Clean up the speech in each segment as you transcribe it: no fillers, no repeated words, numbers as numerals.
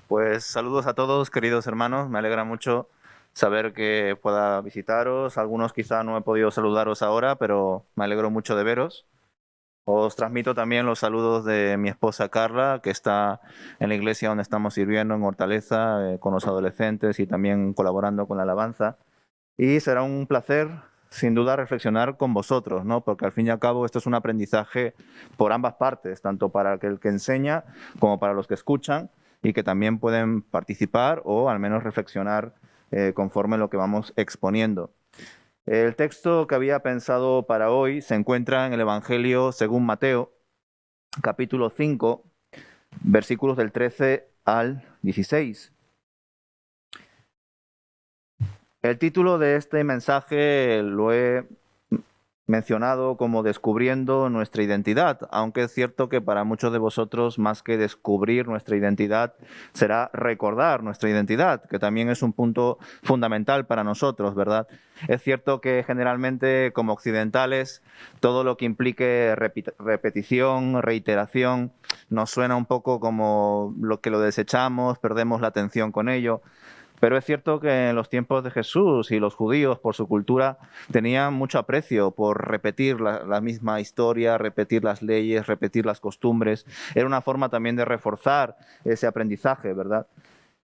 Pues saludos a todos, queridos hermanos. Me alegra mucho saber que pueda visitaros. Algunos quizá no he podido saludaros ahora, pero me alegro mucho de veros. Os transmito también los saludos de mi esposa Carla, que está en la iglesia donde estamos sirviendo en Hortaleza, con los adolescentes y también colaborando con la alabanza. Y será un placer, sin duda, reflexionar con vosotros, ¿no? Porque al fin y al cabo esto es un aprendizaje por ambas partes, tanto para el que enseña como para los que escuchan y que también pueden participar o al menos reflexionar conforme lo que vamos exponiendo. El texto que había pensado para hoy se encuentra en el Evangelio según Mateo, capítulo 5, versículos del 13 al 16. El título de este mensaje lo he mencionado como descubriendo nuestra identidad, aunque es cierto que para muchos de vosotros más que descubrir nuestra identidad será recordar nuestra identidad, que también es un punto fundamental para nosotros, ¿verdad? Es cierto que generalmente como occidentales todo lo que implique repetición, reiteración, nos suena un poco como lo que lo desechamos, perdemos la atención con ello. Pero es cierto que en los tiempos de Jesús y los judíos, por su cultura, tenían mucho aprecio por repetir la misma historia, repetir las leyes, repetir las costumbres. Era una forma también de reforzar ese aprendizaje, ¿verdad?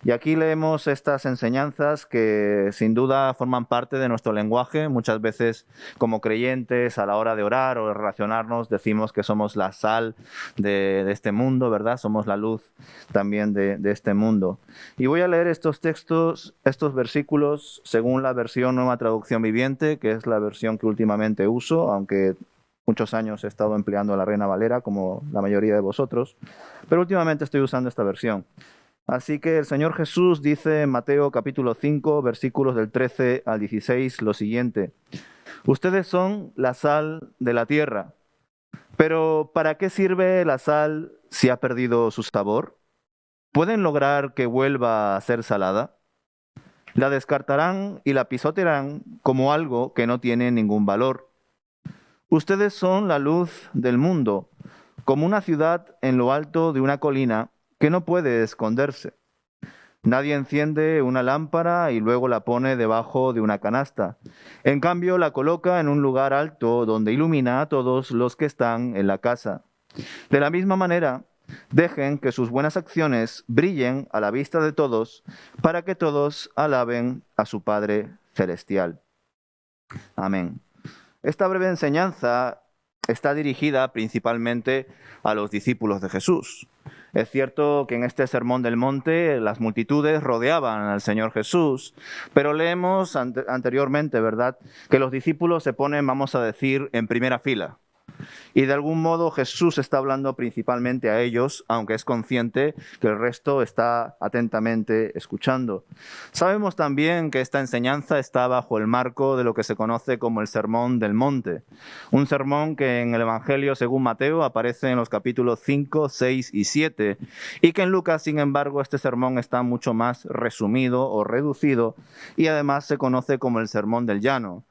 Y aquí leemos estas enseñanzas que sin duda forman parte de nuestro lenguaje. Muchas veces como creyentes a la hora de orar o de relacionarnos decimos que somos la sal de este mundo, ¿verdad? Somos la luz también de este mundo. Y voy a leer estos textos, estos versículos, según la versión Nueva Traducción Viviente, que es la versión que últimamente uso, aunque muchos años he estado empleando la Reina Valera, como la mayoría de vosotros, pero últimamente estoy usando esta versión. Así que el Señor Jesús dice en Mateo capítulo 5, versículos del 13 al 16 lo siguiente: Ustedes son la sal de la tierra, pero ¿para qué sirve la sal si ha perdido su sabor? ¿Pueden lograr que vuelva a ser salada? La descartarán y la pisotearán como algo que no tiene ningún valor. Ustedes son la luz del mundo, como una ciudad en lo alto de una colina que no puede esconderse. Nadie enciende una lámpara y luego la pone debajo de una canasta. En cambio, la coloca en un lugar alto donde ilumina a todos los que están en la casa. De la misma manera, dejen que sus buenas acciones brillen a la vista de todos, para que todos alaben a su Padre Celestial. Amén. Esta breve enseñanza está dirigida principalmente a los discípulos de Jesús. Es cierto que en este Sermón del Monte las multitudes rodeaban al Señor Jesús, pero leemos anteriormente, ¿verdad?, que los discípulos se ponen, vamos a decir, en primera fila. Y de algún modo Jesús está hablando principalmente a ellos, aunque es consciente que el resto está atentamente escuchando. Sabemos también que esta enseñanza está bajo el marco de lo que se conoce como el Sermón del Monte, un sermón que en el Evangelio según Mateo aparece en los capítulos 5, 6 y 7, y que en Lucas, sin embargo, este sermón está mucho más resumido o reducido y además se conoce como el Sermón del Llano.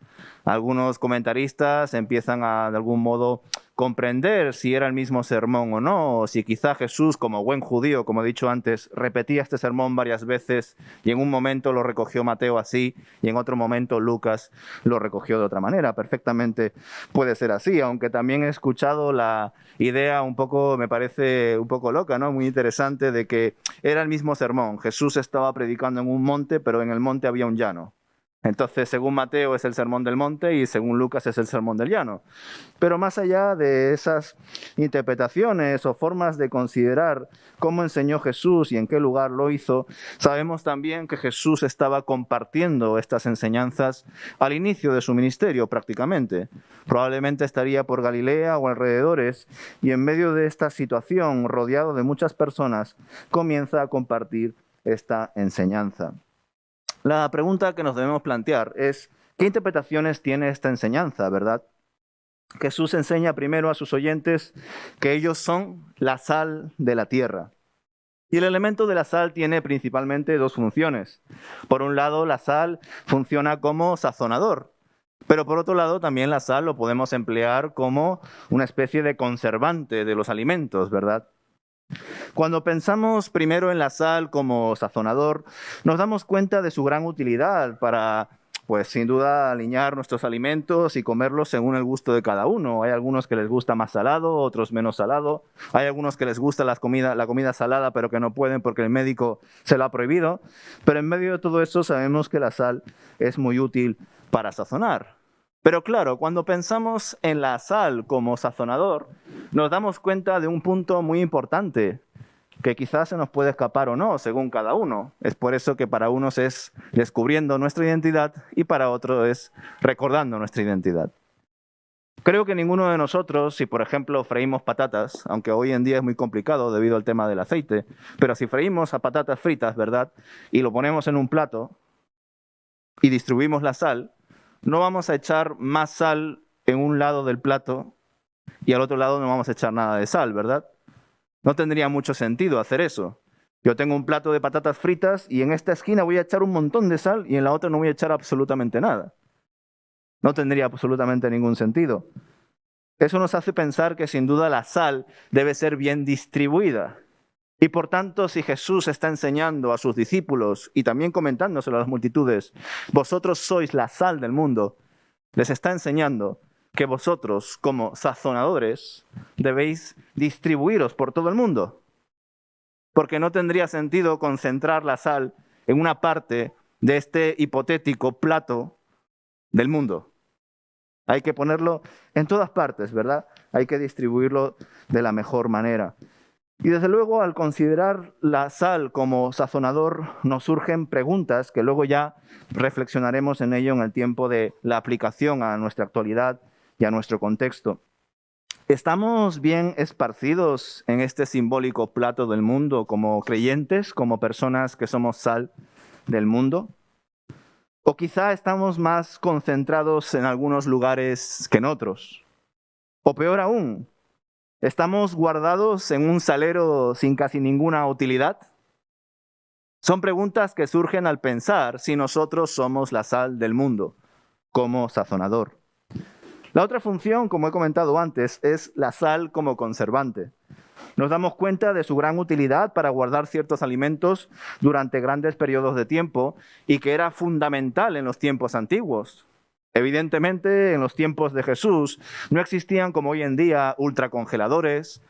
Algunos comentaristas empiezan a, de algún modo, comprender si era el mismo sermón o no, o si quizá Jesús, como buen judío, como he dicho antes, repetía este sermón varias veces y en un momento lo recogió Mateo así y en otro momento Lucas lo recogió de otra manera. Perfectamente puede ser así, aunque también he escuchado la idea un poco, me parece un poco loca, ¿no? Muy interesante, de que era el mismo sermón. Jesús estaba predicando en un monte, pero en el monte había un llano. Entonces, según Mateo es el Sermón del Monte y según Lucas es el Sermón del Llano. Pero más allá de esas interpretaciones o formas de considerar cómo enseñó Jesús y en qué lugar lo hizo, sabemos también que Jesús estaba compartiendo estas enseñanzas al inicio de su ministerio prácticamente. Probablemente estaría por Galilea o alrededores y en medio de esta situación, rodeado de muchas personas, comienza a compartir esta enseñanza. La pregunta que nos debemos plantear es, ¿qué interpretaciones tiene esta enseñanza, verdad? Jesús enseña primero a sus oyentes que ellos son la sal de la tierra. Y el elemento de la sal tiene principalmente dos funciones. Por un lado, la sal funciona como sazonador, pero por otro lado también la sal lo podemos emplear como una especie de conservante de los alimentos, ¿verdad? Cuando pensamos primero en la sal como sazonador, nos damos cuenta de su gran utilidad para, pues sin duda, alinear nuestros alimentos y comerlos según el gusto de cada uno. Hay algunos que les gusta más salado, otros menos salado. Hay algunos que les gusta la comida salada, pero que no pueden porque el médico se lo ha prohibido. Pero en medio de todo eso sabemos que la sal es muy útil para sazonar. Pero claro, cuando pensamos en la sal como sazonador, nos damos cuenta de un punto muy importante, que quizás se nos puede escapar o no, según cada uno. Es por eso que para unos es descubriendo nuestra identidad y para otros es recordando nuestra identidad. Creo que ninguno de nosotros, si por ejemplo freímos patatas, aunque hoy en día es muy complicado debido al tema del aceite, pero si freímos a patatas fritas, ¿verdad? Y lo ponemos en un plato y distribuimos la sal, no vamos a echar más sal en un lado del plato y al otro lado no vamos a echar nada de sal, ¿verdad? No tendría mucho sentido hacer eso. Yo tengo un plato de patatas fritas y en esta esquina voy a echar un montón de sal y en la otra no voy a echar absolutamente nada. No tendría absolutamente ningún sentido. Eso nos hace pensar que sin duda la sal debe ser bien distribuida. Y por tanto, si Jesús está enseñando a sus discípulos y también comentándoselo a las multitudes, vosotros sois la sal del mundo, les está enseñando que vosotros, como sazonadores, debéis distribuiros por todo el mundo. Porque no tendría sentido concentrar la sal en una parte de este hipotético plato del mundo. Hay que ponerlo en todas partes, ¿verdad? Hay que distribuirlo de la mejor manera. Y desde luego, al considerar la sal como sazonador, nos surgen preguntas que luego ya reflexionaremos en ello en el tiempo de la aplicación a nuestra actualidad y a nuestro contexto. ¿Estamos bien esparcidos en este simbólico plato del mundo como creyentes, como personas que somos sal del mundo? ¿O quizá estamos más concentrados en algunos lugares que en otros? O peor aún, ¿estamos guardados en un salero sin casi ninguna utilidad? Son preguntas que surgen al pensar si nosotros somos la sal del mundo, como sazonador. La otra función, como he comentado antes, es la sal como conservante. Nos damos cuenta de su gran utilidad para guardar ciertos alimentos durante grandes periodos de tiempo y que era fundamental en los tiempos antiguos. Evidentemente, en los tiempos de Jesús no existían como hoy en día ultracongeladores,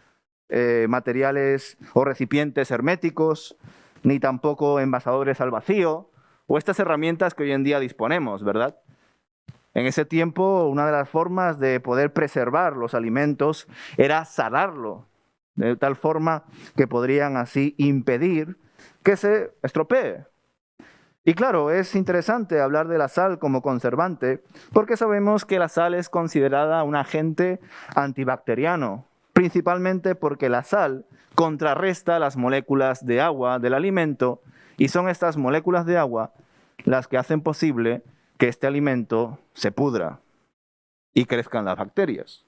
materiales o recipientes herméticos, ni tampoco envasadores al vacío o estas herramientas que hoy en día disponemos, ¿verdad? En ese tiempo, una de las formas de poder preservar los alimentos era salarlo, de tal forma que podrían así impedir que se estropee. Y claro, es interesante hablar de la sal como conservante, porque sabemos que la sal es considerada un agente antibacteriano, principalmente porque la sal contrarresta las moléculas de agua del alimento, y son estas moléculas de agua las que hacen posible que este alimento se pudra y crezcan las bacterias.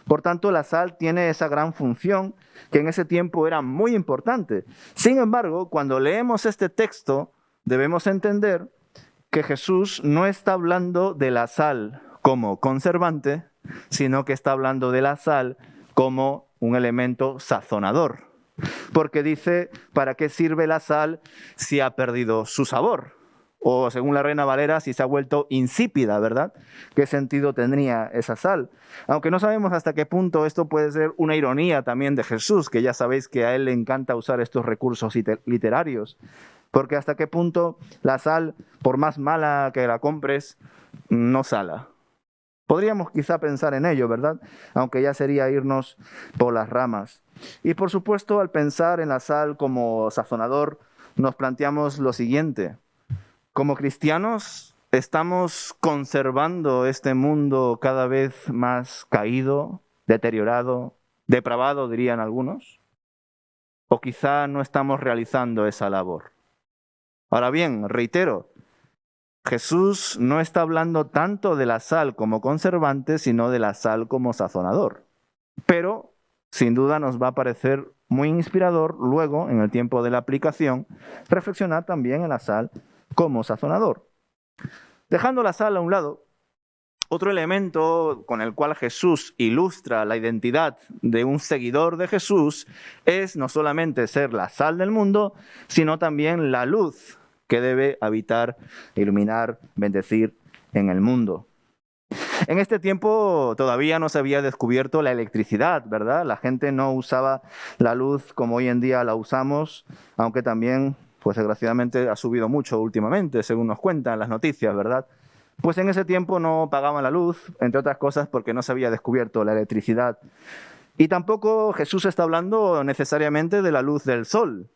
Por tanto, la sal tiene esa gran función que en ese tiempo era muy importante. Sin embargo, cuando leemos este texto, debemos entender que Jesús no está hablando de la sal como conservante, sino que está hablando de la sal como un elemento sazonador. Porque dice, ¿para qué sirve la sal si ha perdido su sabor? O según la Reina Valera, si se ha vuelto insípida, ¿verdad? ¿Qué sentido tendría esa sal? Aunque no sabemos hasta qué punto esto puede ser una ironía también de Jesús, que ya sabéis que a él le encanta usar estos recursos literarios. Porque hasta qué punto la sal, por más mala que la compres, no sala. Podríamos quizá pensar en ello, ¿verdad? Aunque ya sería irnos por las ramas. Y por supuesto, al pensar en la sal como sazonador, nos planteamos lo siguiente. Como cristianos, ¿estamos conservando este mundo cada vez más caído, deteriorado, depravado, dirían algunos? ¿O quizá no estamos realizando esa labor? Ahora bien, reitero, Jesús no está hablando tanto de la sal como conservante, sino de la sal como sazonador. Pero, sin duda, nos va a parecer muy inspirador luego, en el tiempo de la aplicación, reflexionar también en la sal como sazonador. Dejando la sal a un lado, Otro elemento con el cual Jesús ilustra la identidad de un seguidor de Jesús es no solamente ser la sal del mundo, sino también la luz que debe habitar, iluminar, bendecir en el mundo. En este tiempo todavía no se había descubierto la electricidad, ¿verdad? La gente no usaba la luz como hoy en día la usamos, aunque también, pues desgraciadamente ha subido mucho últimamente, según nos cuentan las noticias, ¿verdad? Pues en ese tiempo no pagaban la luz, entre otras cosas porque no se había descubierto la electricidad. Y tampoco Jesús está hablando necesariamente de la luz del sol.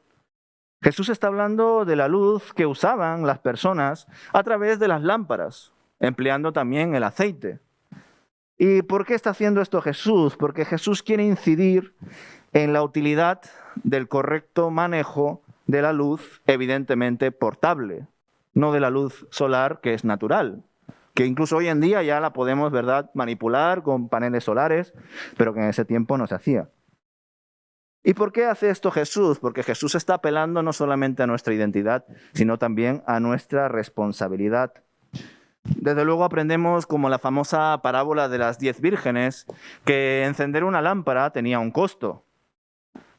Jesús está hablando de la luz que usaban las personas a través de las lámparas, empleando también el aceite. ¿Y por qué está haciendo esto Jesús? Porque Jesús quiere incidir en la utilidad del correcto manejo de la luz, evidentemente portable, no de la luz solar que es natural, que incluso hoy en día ya la podemos, ¿verdad?, manipular con paneles solares, pero que en ese tiempo no se hacía. ¿Y por qué hace esto Jesús? Porque Jesús está apelando no solamente a nuestra identidad, sino también a nuestra responsabilidad. Desde luego aprendemos, como la famosa parábola de las 10 vírgenes, que encender una lámpara tenía un costo.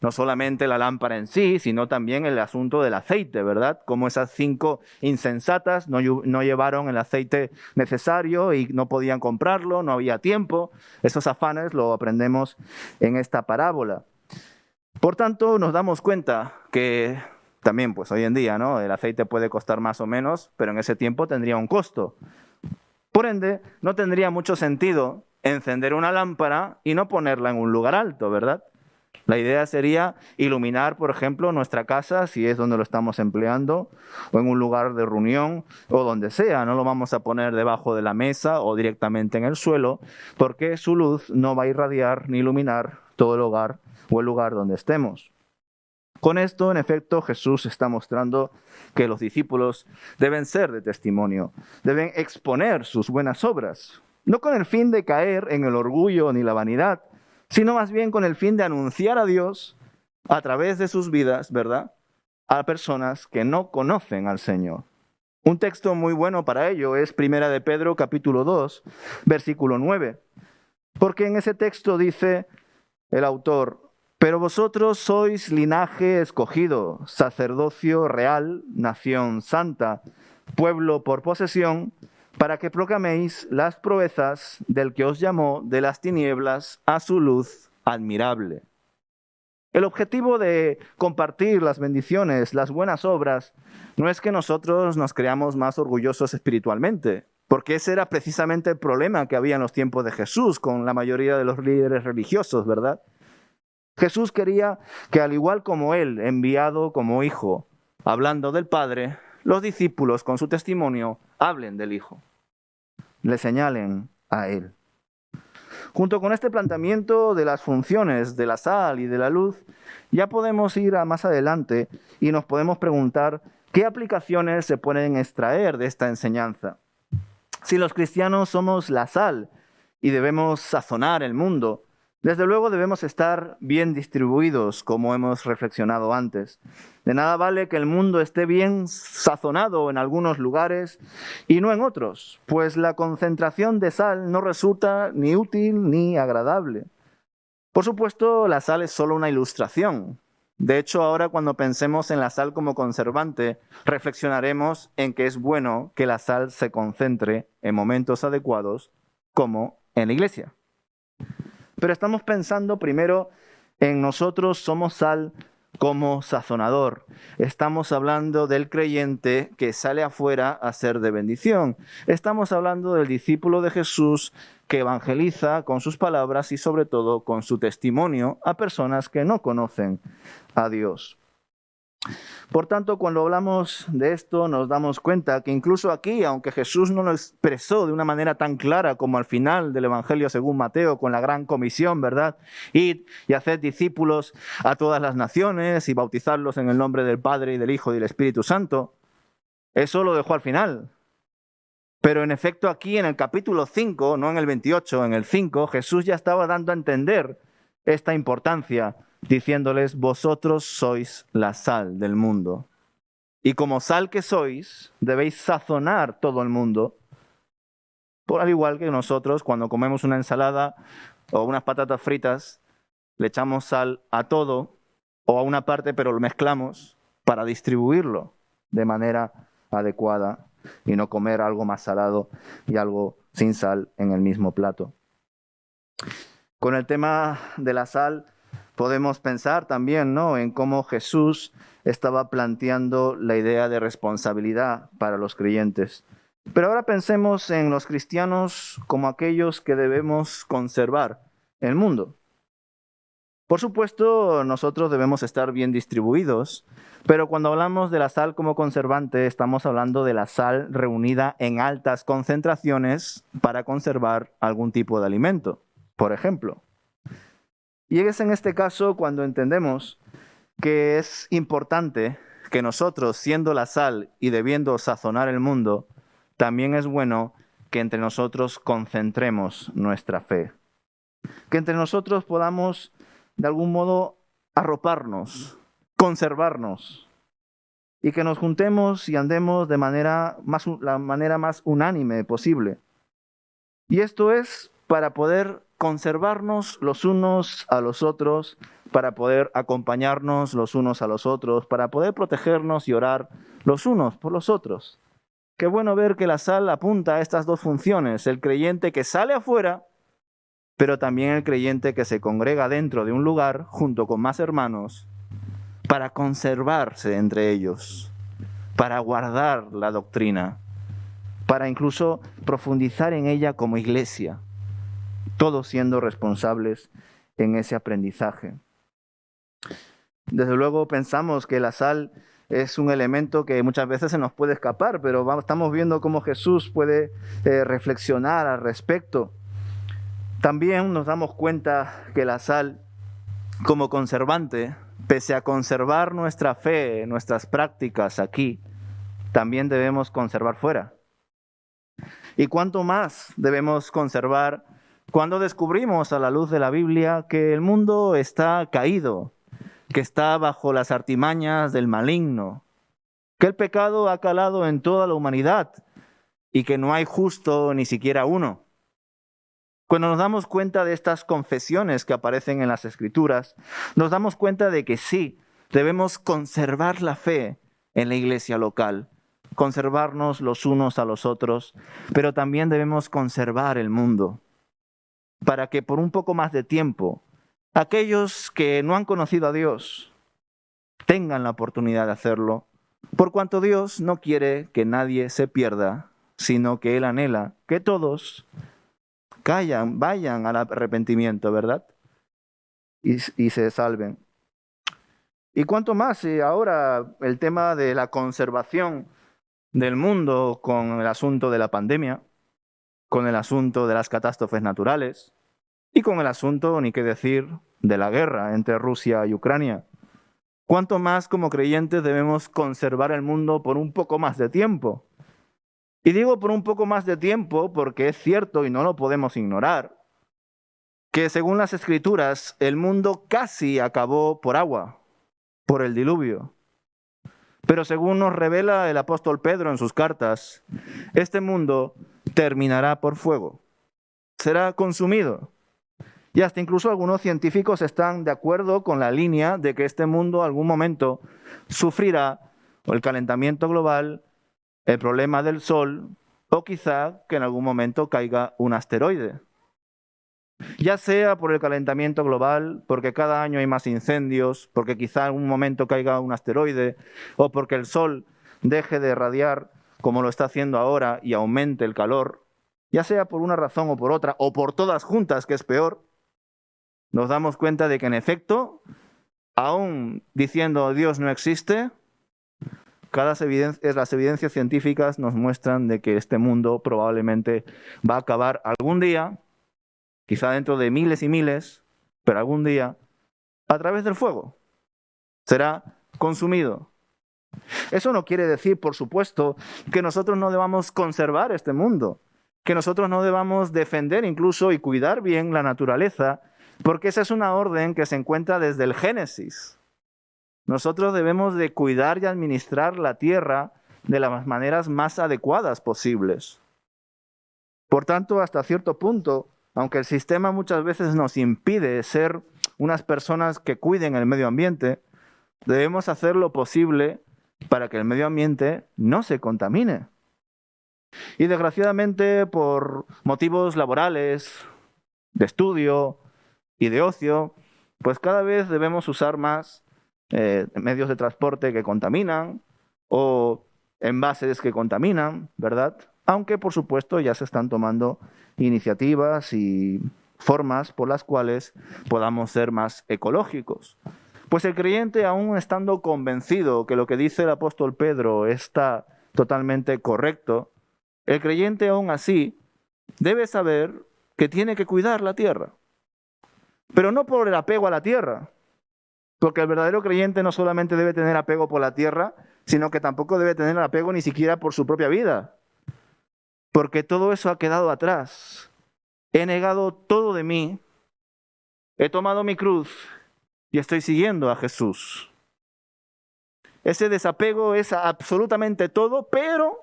No solamente la lámpara en sí, sino también el asunto del aceite, ¿verdad? Como esas 5 insensatas no llevaron el aceite necesario y no podían comprarlo, no había tiempo. Esos afanes lo aprendemos en esta parábola. Por tanto, nos damos cuenta que también, pues hoy en día, ¿no?, el aceite puede costar más o menos, pero en ese tiempo tendría un costo. Por ende, no tendría mucho sentido encender una lámpara y no ponerla en un lugar alto, ¿verdad? La idea sería iluminar, por ejemplo, nuestra casa, si es donde lo estamos empleando, o en un lugar de reunión, o donde sea. No lo vamos a poner debajo de la mesa o directamente en el suelo, porque su luz no va a irradiar ni iluminar todo el hogar o el lugar donde estemos. Con esto, en efecto, Jesús está mostrando que los discípulos deben ser de testimonio, deben exponer sus buenas obras, no con el fin de caer en el orgullo ni la vanidad, sino más bien con el fin de anunciar a Dios a través de sus vidas, ¿verdad?, a personas que no conocen al Señor. Un texto muy bueno para ello es 1 de Pedro, capítulo 2, versículo 9, porque en ese texto dice el autor: pero vosotros sois linaje escogido, sacerdocio real, nación santa, pueblo por posesión, para que proclaméis las proezas del que os llamó de las tinieblas a su luz admirable. El objetivo de compartir las bendiciones, las buenas obras, no es que nosotros nos creamos más orgullosos espiritualmente, porque ese era precisamente el problema que había en los tiempos de Jesús con la mayoría de los líderes religiosos, ¿verdad? Jesús quería que, al igual como él, enviado como hijo, hablando del Padre, los discípulos con su testimonio hablen del Hijo, le señalen a él. Junto con este planteamiento de las funciones de la sal y de la luz, ya podemos ir a más adelante y nos podemos preguntar qué aplicaciones se pueden extraer de esta enseñanza. Si los cristianos somos la sal y debemos sazonar el mundo, desde luego debemos estar bien distribuidos, como hemos reflexionado antes. De nada vale que el mundo esté bien sazonado en algunos lugares y no en otros, pues la concentración de sal no resulta ni útil ni agradable. Por supuesto, la sal es solo una ilustración. De hecho, ahora cuando pensemos en la sal como conservante, reflexionaremos en que es bueno que la sal se concentre en momentos adecuados, como en la iglesia. Pero estamos pensando primero en nosotros somos sal como sazonador. Estamos hablando del creyente que sale afuera a ser de bendición. Estamos hablando del discípulo de Jesús que evangeliza con sus palabras y sobre todo con su testimonio a personas que no conocen a Dios. Por tanto, cuando hablamos de esto, nos damos cuenta que incluso aquí, aunque Jesús no lo expresó de una manera tan clara como al final del Evangelio según Mateo, con la gran comisión, ¿verdad? Id y haced discípulos a todas las naciones y bautizarlos en el nombre del Padre y del Hijo y del Espíritu Santo. Eso lo dejó al final. Pero en efecto aquí en el capítulo 5, no en el 28, en el 5, Jesús ya estaba dando a entender esta importancia, diciéndoles: vosotros sois la sal del mundo. Y como sal que sois, debéis sazonar todo el mundo, Por al igual que nosotros, cuando comemos una ensalada o unas patatas fritas, le echamos sal a todo o a una parte, pero lo mezclamos para distribuirlo de manera adecuada y no comer algo más salado y algo sin sal en el mismo plato. Con el tema de la sal podemos pensar también, ¿no?, en cómo Jesús estaba planteando la idea de responsabilidad para los creyentes. Pero ahora pensemos en los cristianos como aquellos que debemos conservar el mundo. Por supuesto, nosotros debemos estar bien distribuidos, pero cuando hablamos de la sal como conservante, estamos hablando de la sal reunida en altas concentraciones para conservar algún tipo de alimento, por ejemplo. Y es en este caso cuando entendemos que es importante que nosotros, siendo la sal y debiendo sazonar el mundo, también es bueno que entre nosotros concentremos nuestra fe. Que entre nosotros podamos, de algún modo, arroparnos, conservarnos, y que nos juntemos y andemos de la manera más unánime posible. Y esto es para poder conservarnos los unos a los otros, para poder acompañarnos los unos a los otros, para poder protegernos y orar los unos por los otros. Qué bueno ver que la sal apunta a estas dos funciones, el creyente que sale afuera, pero también el creyente que se congrega dentro de un lugar junto con más hermanos para conservarse entre ellos, para guardar la doctrina, para incluso profundizar en ella como iglesia, todos siendo responsables en ese aprendizaje. Desde luego pensamos que la sal es un elemento que muchas veces se nos puede escapar, pero estamos viendo cómo Jesús puede reflexionar al respecto. También nos damos cuenta que la sal, como conservante, pese a conservar nuestra fe, nuestras prácticas aquí, también debemos conservar fuera. ¿Y cuánto más debemos conservar cuando descubrimos a la luz de la Biblia que el mundo está caído, que está bajo las artimañas del maligno, que el pecado ha calado en toda la humanidad y que no hay justo ni siquiera uno? Cuando nos damos cuenta de estas confesiones que aparecen en las Escrituras, nos damos cuenta de que sí, debemos conservar la fe en la iglesia local, conservarnos los unos a los otros, pero también debemos conservar el mundo, para que por un poco más de tiempo, aquellos que no han conocido a Dios tengan la oportunidad de hacerlo, por cuanto Dios no quiere que nadie se pierda, sino que Él anhela que todos vayan al arrepentimiento, ¿verdad? Y se salven. Y cuánto más ahora el tema de la conservación del mundo con el asunto de la pandemia, con el asunto de las catástrofes naturales y con el asunto, ni qué decir, de la guerra entre Rusia y Ucrania. Cuánto más como creyentes debemos conservar el mundo por un poco más de tiempo. Y digo por un poco más de tiempo porque es cierto y no lo podemos ignorar, que según las Escrituras el mundo casi acabó por agua, por el diluvio. Pero según nos revela el apóstol Pedro en sus cartas, este mundo terminará por fuego, será consumido. Y hasta incluso algunos científicos están de acuerdo con la línea de que este mundo algún momento sufrirá el calentamiento global, el problema del sol, o quizá que en algún momento caiga un asteroide. Ya sea por el calentamiento global, porque cada año hay más incendios, porque quizá en algún momento caiga un asteroide, o porque el sol deje de irradiar como lo está haciendo ahora y aumente el calor, ya sea por una razón o por otra, o por todas juntas, que es peor, nos damos cuenta de que en efecto, aún diciendo Dios no existe, las evidencias científicas nos muestran de que este mundo probablemente va a acabar algún día, quizá dentro de miles y miles, pero algún día, a través del fuego. Será consumido. Eso no quiere decir, por supuesto, que nosotros no debamos conservar este mundo, que nosotros no debamos defender incluso y cuidar bien la naturaleza, porque esa es una orden que se encuentra desde el Génesis. Nosotros debemos de cuidar y administrar la tierra de las maneras más adecuadas posibles. Por tanto, hasta cierto punto, aunque el sistema muchas veces nos impide ser unas personas que cuiden el medio ambiente, debemos hacer lo posible para que el medio ambiente no se contamine. Y desgraciadamente, por motivos laborales, de estudio y de ocio, pues cada vez debemos usar más medios de transporte que contaminan o envases que contaminan, ¿verdad? Aunque, por supuesto, ya se están tomando iniciativas y formas por las cuales podamos ser más ecológicos. Pues el creyente, aún estando convencido que lo que dice el apóstol Pedro está totalmente correcto, el creyente aún así debe saber que tiene que cuidar la tierra. Pero no por el apego a la tierra, porque el verdadero creyente no solamente debe tener apego por la tierra, sino que tampoco debe tener apego ni siquiera por su propia vida, porque todo eso ha quedado atrás. He negado todo de mí, he tomado mi cruz y estoy siguiendo a Jesús. Ese desapego es absolutamente todo, pero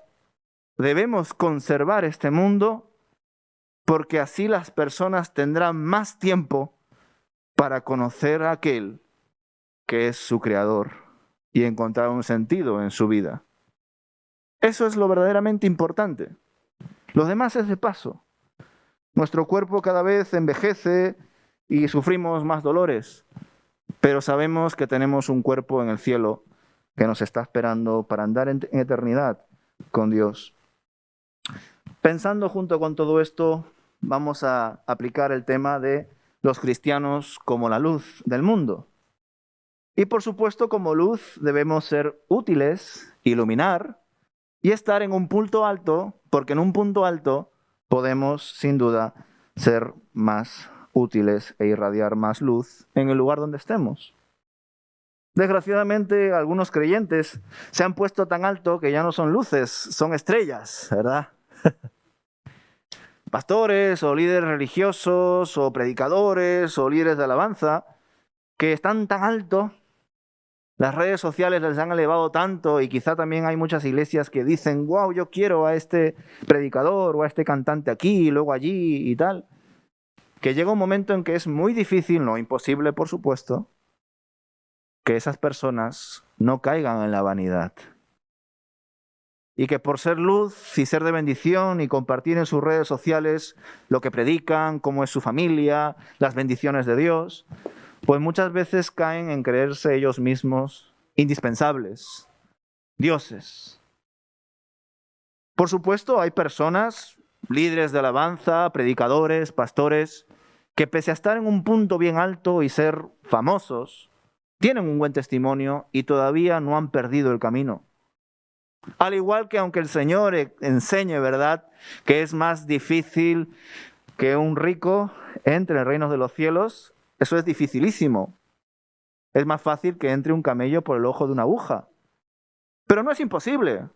debemos conservar este mundo porque así las personas tendrán más tiempo para conocer a aquel que es su creador y encontrar un sentido en su vida. Eso es lo verdaderamente importante. Lo demás es de paso. Nuestro cuerpo cada vez envejece y sufrimos más dolores, pero sabemos que tenemos un cuerpo en el cielo que nos está esperando para andar en eternidad con Dios. Pensando junto con todo esto, vamos a aplicar el tema de los cristianos como la luz del mundo. Y por supuesto, como luz debemos ser útiles, iluminar y estar en un punto alto, porque en un punto alto podemos, sin duda, ser más útiles e irradiar más luz en el lugar donde estemos. Desgraciadamente, algunos creyentes se han puesto tan alto que ya no son luces, son estrellas, ¿verdad? Pastores o líderes religiosos o predicadores o líderes de alabanza que están tan alto, las redes sociales les han elevado tanto y quizá también hay muchas iglesias que dicen, wow, yo quiero a este predicador o a este cantante aquí y luego allí y tal, que llega un momento en que es muy difícil, no imposible por supuesto, que esas personas no caigan en la vanidad. Y que por ser luz y ser de bendición y compartir en sus redes sociales lo que predican, cómo es su familia, las bendiciones de Dios, pues muchas veces caen en creerse ellos mismos indispensables, dioses. Por supuesto, hay personas, líderes de alabanza, predicadores, pastores, que pese a estar en un punto bien alto y ser famosos, tienen un buen testimonio y todavía no han perdido el camino. Al igual que aunque el Señor enseñe, ¿verdad?, que es más difícil que un rico entre en el reino de los cielos, eso es dificilísimo. Es más fácil que entre un camello por el ojo de una aguja. Pero no es imposible.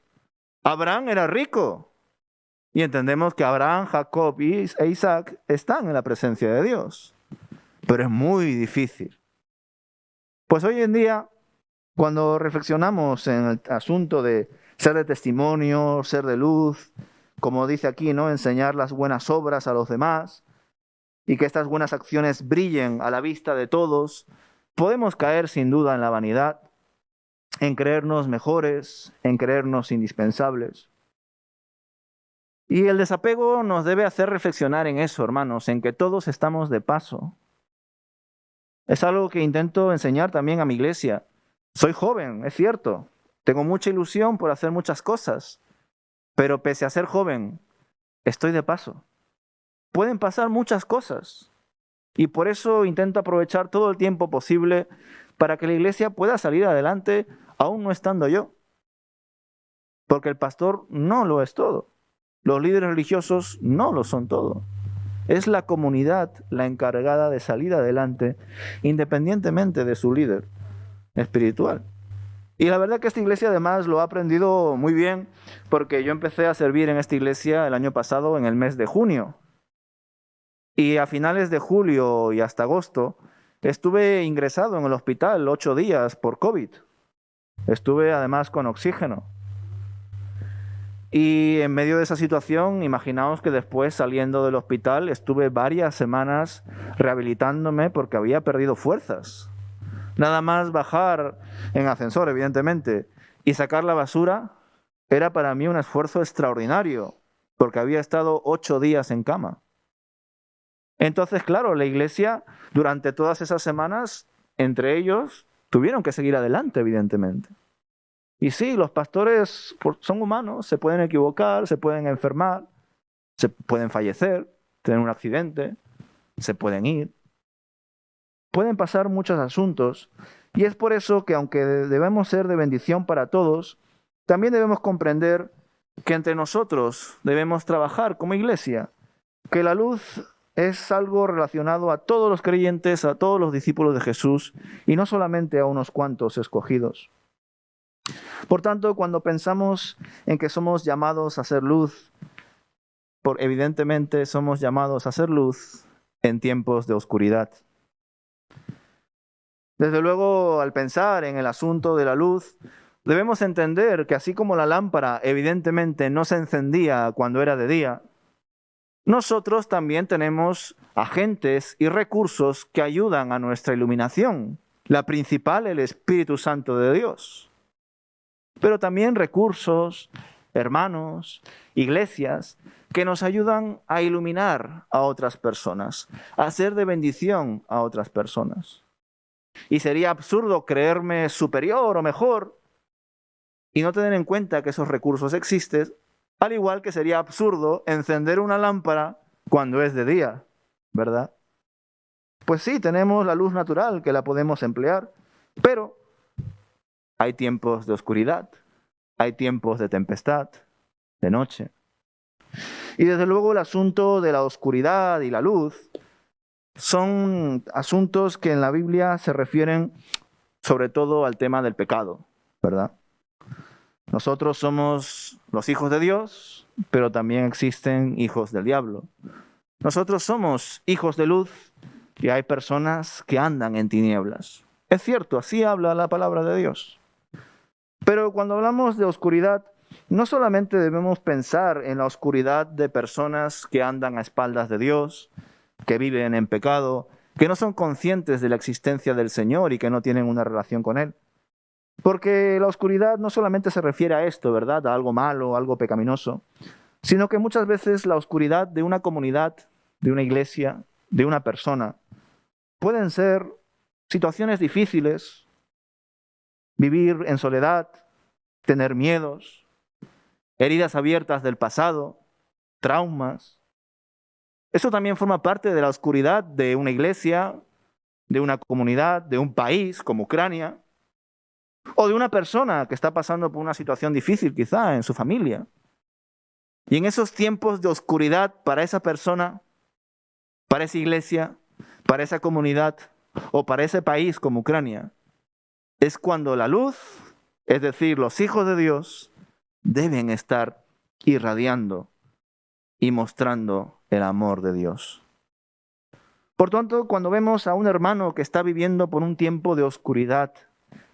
Abraham era rico. Y entendemos que Abraham, Jacob e Isaac están en la presencia de Dios. Pero es muy difícil. Pues hoy en día, cuando reflexionamos en el asunto de ser de testimonio, ser de luz, como dice aquí, ¿no?, enseñar las buenas obras a los demás y que estas buenas acciones brillen a la vista de todos, podemos caer sin duda en la vanidad, en creernos mejores, en creernos indispensables. Y el desapego nos debe hacer reflexionar en eso, hermanos, en que todos estamos de paso. Es algo que intento enseñar también a mi iglesia. Soy joven, es cierto. Tengo mucha ilusión por hacer muchas cosas. Pero pese a ser joven, estoy de paso. Pueden pasar muchas cosas. Y por eso intento aprovechar todo el tiempo posible para que la iglesia pueda salir adelante aún no estando yo. Porque el pastor no lo es todo. Los líderes religiosos no lo son todo. Es la comunidad la encargada de salir adelante independientemente de su líder espiritual. Y la verdad que esta iglesia además lo ha aprendido muy bien porque yo empecé a servir en esta iglesia el año pasado en el mes de junio. Y a finales de julio y hasta agosto estuve ingresado en el hospital 8 días por COVID. Estuve además con oxígeno. Y en medio de esa situación, imaginaos que después, saliendo del hospital, estuve varias semanas rehabilitándome porque había perdido fuerzas. Nada más bajar en ascensor, evidentemente, y sacar la basura era para mí un esfuerzo extraordinario, porque había estado 8 días en cama. Entonces, claro, la iglesia durante todas esas semanas, entre ellos, tuvieron que seguir adelante, evidentemente. Y sí, los pastores son humanos, se pueden equivocar, se pueden enfermar, se pueden fallecer, tener un accidente, se pueden ir. Pueden pasar muchos asuntos y es por eso que aunque debemos ser de bendición para todos, también debemos comprender que entre nosotros debemos trabajar como iglesia, que la luz es algo relacionado a todos los creyentes, a todos los discípulos de Jesús y no solamente a unos cuantos escogidos. Por tanto, cuando pensamos en que somos llamados a ser luz, evidentemente somos llamados a ser luz en tiempos de oscuridad. Desde luego, al pensar en el asunto de la luz, debemos entender que así como la lámpara evidentemente no se encendía cuando era de día, nosotros también tenemos agentes y recursos que ayudan a nuestra iluminación. La principal, el Espíritu Santo de Dios. Pero también recursos, hermanos, iglesias, que nos ayudan a iluminar a otras personas, a ser de bendición a otras personas. Y sería absurdo creerme superior o mejor y no tener en cuenta que esos recursos existen, al igual que sería absurdo encender una lámpara cuando es de día, ¿verdad? Pues sí, tenemos la luz natural que la podemos emplear, pero hay tiempos de oscuridad, hay tiempos de tempestad, de noche. Y desde luego el asunto de la oscuridad y la luz son asuntos que en la Biblia se refieren sobre todo al tema del pecado, ¿verdad? Nosotros somos los hijos de Dios, pero también existen hijos del diablo. Nosotros somos hijos de luz y hay personas que andan en tinieblas. Es cierto, así habla la palabra de Dios. Pero cuando hablamos de oscuridad, no solamente debemos pensar en la oscuridad de personas que andan a espaldas de Dios, que viven en pecado, que no son conscientes de la existencia del Señor y que no tienen una relación con Él. Porque la oscuridad no solamente se refiere a esto, ¿verdad? A algo malo, algo pecaminoso, sino que muchas veces la oscuridad de una comunidad, de una iglesia, de una persona, pueden ser situaciones difíciles, vivir en soledad, tener miedos, heridas abiertas del pasado, traumas. Eso también forma parte de la oscuridad de una iglesia, de una comunidad, de un país como Ucrania, o de una persona que está pasando por una situación difícil quizá en su familia. Y en esos tiempos de oscuridad para esa persona, para esa iglesia, para esa comunidad o para ese país como Ucrania, es cuando la luz, es decir, los hijos de Dios, deben estar irradiando y mostrando el amor de Dios. Por tanto, cuando vemos a un hermano que está viviendo por un tiempo de oscuridad,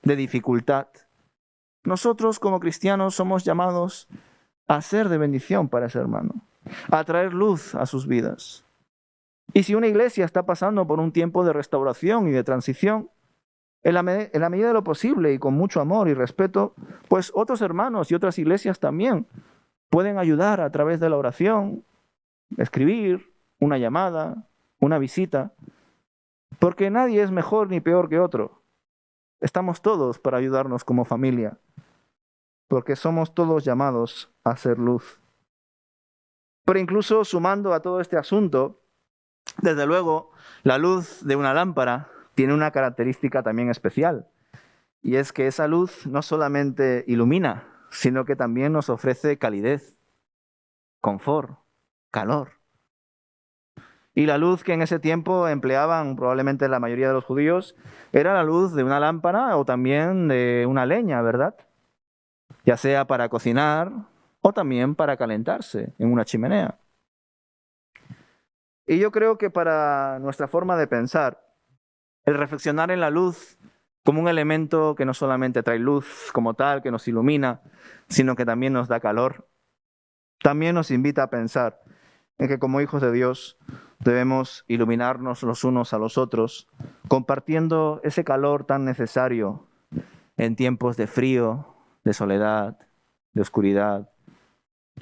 de dificultad, nosotros como cristianos somos llamados a ser de bendición para ese hermano, a traer luz a sus vidas. Y si una iglesia está pasando por un tiempo de restauración y de transición, en la medida de lo posible y con mucho amor y respeto, pues otros hermanos y otras iglesias también pueden ayudar a través de la oración, escribir, una llamada, una visita, porque nadie es mejor ni peor que otro. Estamos todos para ayudarnos como familia, porque somos todos llamados a ser luz. Pero incluso sumando a todo este asunto, desde luego, la luz de una lámpara tiene una característica también especial, y es que esa luz no solamente ilumina, sino que también nos ofrece calidez, confort, calor. Y la luz que en ese tiempo empleaban probablemente la mayoría de los judíos era la luz de una lámpara o también de una leña, ¿verdad? Ya sea para cocinar o también para calentarse en una chimenea. Y yo creo que para nuestra forma de pensar, el reflexionar en la luz como un elemento que no solamente trae luz como tal, que nos ilumina, sino que también nos da calor, también nos invita a pensar en que como hijos de Dios debemos iluminarnos los unos a los otros, compartiendo ese calor tan necesario en tiempos de frío, de soledad, de oscuridad,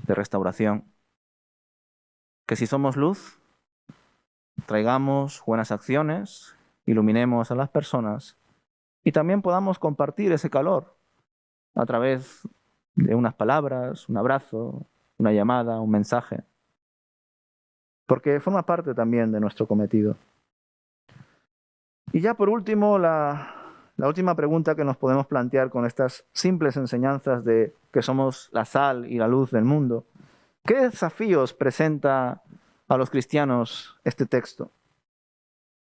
de restauración. Que si somos luz, traigamos buenas acciones, iluminemos a las personas y también podamos compartir ese calor a través de unas palabras, un abrazo, una llamada, un mensaje, porque forma parte también de nuestro cometido. Y ya por último, la última pregunta que nos podemos plantear con estas simples enseñanzas de que somos la sal y la luz del mundo. ¿Qué desafíos presenta a los cristianos este texto?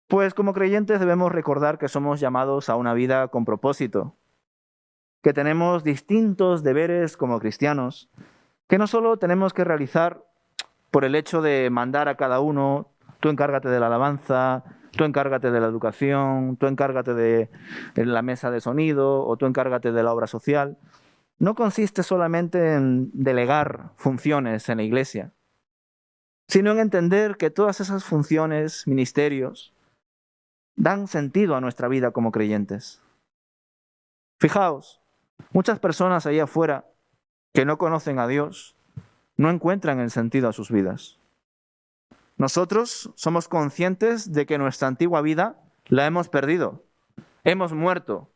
Pues como creyentes debemos recordar que somos llamados a una vida con propósito, que tenemos distintos deberes como cristianos, que no solo tenemos que realizar por el hecho de mandar a cada uno, tú encárgate de la alabanza, tú encárgate de la educación, tú encárgate de la mesa de sonido o tú encárgate de la obra social. No consiste solamente en delegar funciones en la iglesia, sino en entender que todas esas funciones, ministerios, dan sentido a nuestra vida como creyentes. Fijaos, muchas personas allá afuera que no conocen a Dios no encuentran el sentido a sus vidas. Nosotros somos conscientes de que nuestra antigua vida la hemos perdido, hemos muerto.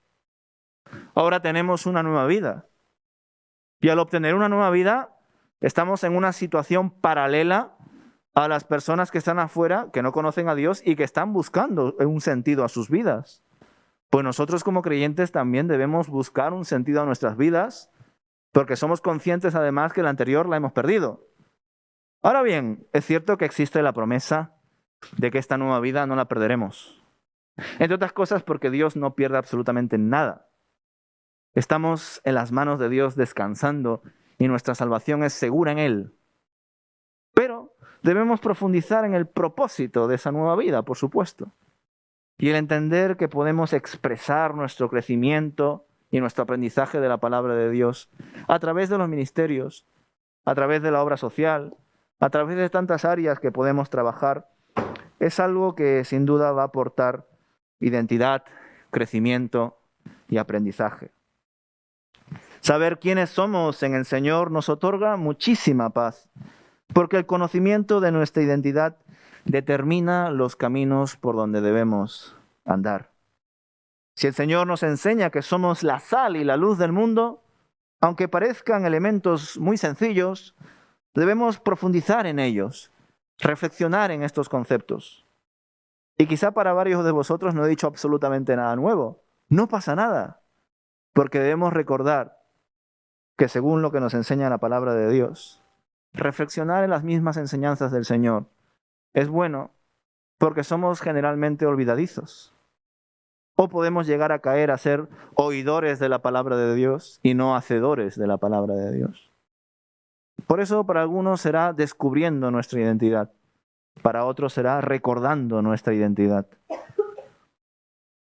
Ahora tenemos una nueva vida. Y al obtener una nueva vida, estamos en una situación paralela a las personas que están afuera, que no conocen a Dios y que están buscando un sentido a sus vidas. Pues nosotros como creyentes también debemos buscar un sentido a nuestras vidas, porque somos conscientes además que la anterior la hemos perdido. Ahora bien, es cierto que existe la promesa de que esta nueva vida no la perderemos. Entre otras cosas porque Dios no pierde absolutamente nada. Estamos en las manos de Dios descansando y nuestra salvación es segura en Él. Pero debemos profundizar en el propósito de esa nueva vida, por supuesto. Y el entender que podemos expresar nuestro crecimiento y nuestro aprendizaje de la palabra de Dios a través de los ministerios, a través de la obra social, a través de tantas áreas que podemos trabajar, es algo que sin duda va a aportar identidad, crecimiento y aprendizaje. Saber quiénes somos en el Señor nos otorga muchísima paz, porque el conocimiento de nuestra identidad determina los caminos por donde debemos andar. Si el Señor nos enseña que somos la sal y la luz del mundo, aunque parezcan elementos muy sencillos, debemos profundizar en ellos, reflexionar en estos conceptos. Y quizá para varios de vosotros no he dicho absolutamente nada nuevo. No pasa nada, porque debemos recordar que según lo que nos enseña la palabra de Dios, reflexionar en las mismas enseñanzas del Señor es bueno porque somos generalmente olvidadizos. O podemos llegar a caer a ser oidores de la palabra de Dios y no hacedores de la palabra de Dios. Por eso para algunos será descubriendo nuestra identidad, para otros será recordando nuestra identidad,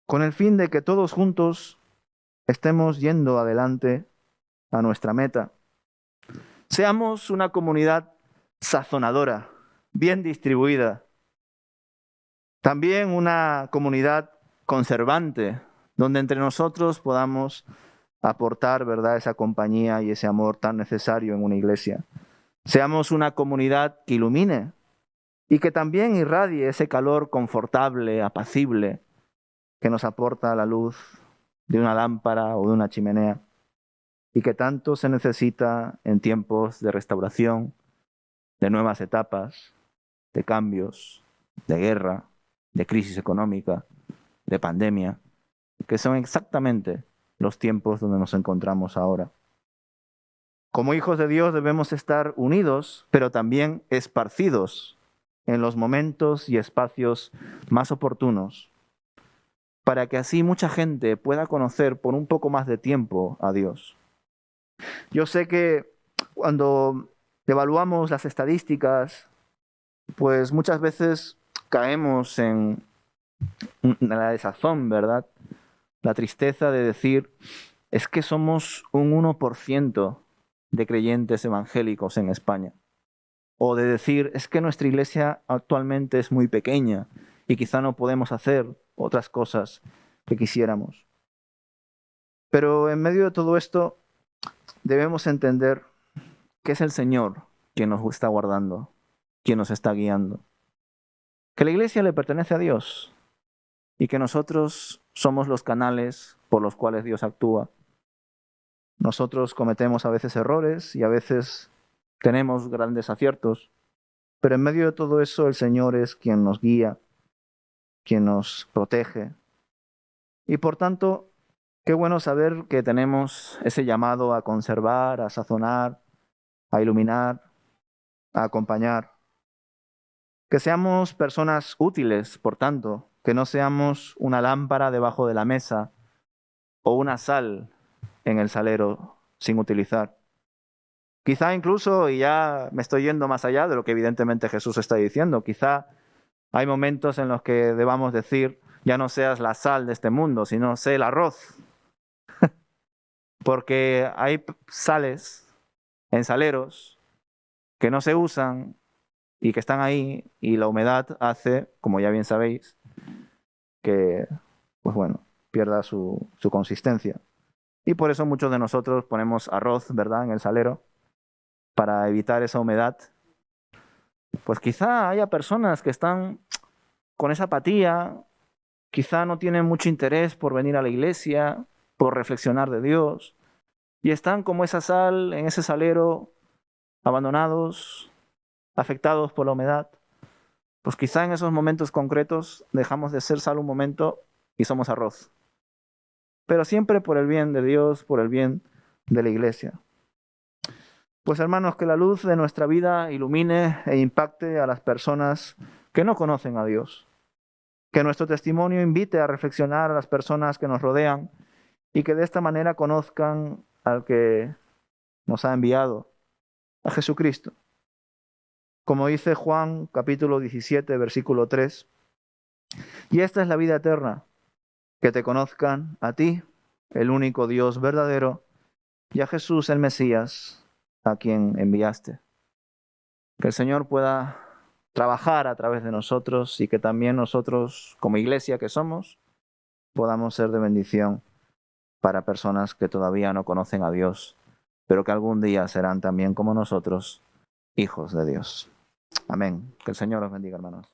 con el fin de que todos juntos estemos yendo adelante a nuestra meta. Seamos una comunidad sazonadora, bien distribuida. También una comunidad conservante, donde entre nosotros podamos aportar, ¿verdad?, esa compañía y ese amor tan necesario en una iglesia. Seamos una comunidad que ilumine y que también irradie ese calor confortable, apacible, que nos aporta la luz de una lámpara o de una chimenea y que tanto se necesita en tiempos de restauración, de nuevas etapas, de cambios, de guerra, de crisis económica, de pandemia, que son exactamente los tiempos donde nos encontramos ahora. Como hijos de Dios debemos estar unidos, pero también esparcidos en los momentos y espacios más oportunos, para que así mucha gente pueda conocer por un poco más de tiempo a Dios. Yo sé que cuando evaluamos las estadísticas, pues muchas veces caemos en la desazón, ¿verdad? La tristeza de decir, es que somos un 1% de creyentes evangélicos en España. o de decir, es que nuestra iglesia actualmente es muy pequeña y quizá no podemos hacer otras cosas que quisiéramos. Pero en medio de todo esto debemos entender que es el Señor quien nos está guardando, quien nos está guiando. Que la iglesia le pertenece a Dios y que nosotros somos los canales por los cuales Dios actúa. Nosotros cometemos a veces errores y a veces tenemos grandes aciertos, pero en medio de todo eso el Señor es quien nos guía, quien nos protege. Y por tanto, qué bueno saber que tenemos ese llamado a conservar, a sazonar, a iluminar, a acompañar. Que seamos personas útiles, por tanto, que no seamos una lámpara debajo de la mesa o una sal en el salero sin utilizar. Quizá incluso, y ya me estoy yendo más allá de lo que evidentemente Jesús está diciendo, quizá hay momentos en los que debamos decir, ya no seas la sal de este mundo, sino sé el arroz. Porque hay sales en saleros que no se usan y que están ahí, y la humedad hace, como ya bien sabéis, que, pues bueno, pierda su consistencia. Y por eso muchos de nosotros ponemos arroz, ¿verdad?, en el salero, para evitar esa humedad. Pues quizá haya personas que están con esa apatía, quizá no tienen mucho interés por venir a la iglesia, por reflexionar de Dios, y están como esa sal en ese salero, abandonados, afectados por la humedad. Pues quizá en esos momentos concretos dejamos de ser sal un momento y somos arroz. Pero siempre por el bien de Dios, por el bien de la iglesia. Pues hermanos, que la luz de nuestra vida ilumine e impacte a las personas que no conocen a Dios. Que nuestro testimonio invite a reflexionar a las personas que nos rodean y que de esta manera conozcan al que nos ha enviado, a Jesucristo. Como dice Juan capítulo 17, versículo 3, y esta es la vida eterna, que te conozcan a ti, el único Dios verdadero, y a Jesús el Mesías, a quien enviaste. Que el Señor pueda trabajar a través de nosotros y que también nosotros, como iglesia que somos, podamos ser de bendición para personas que todavía no conocen a Dios, pero que algún día serán también como nosotros, hijos de Dios. Amén. Que el Señor os bendiga, hermanos.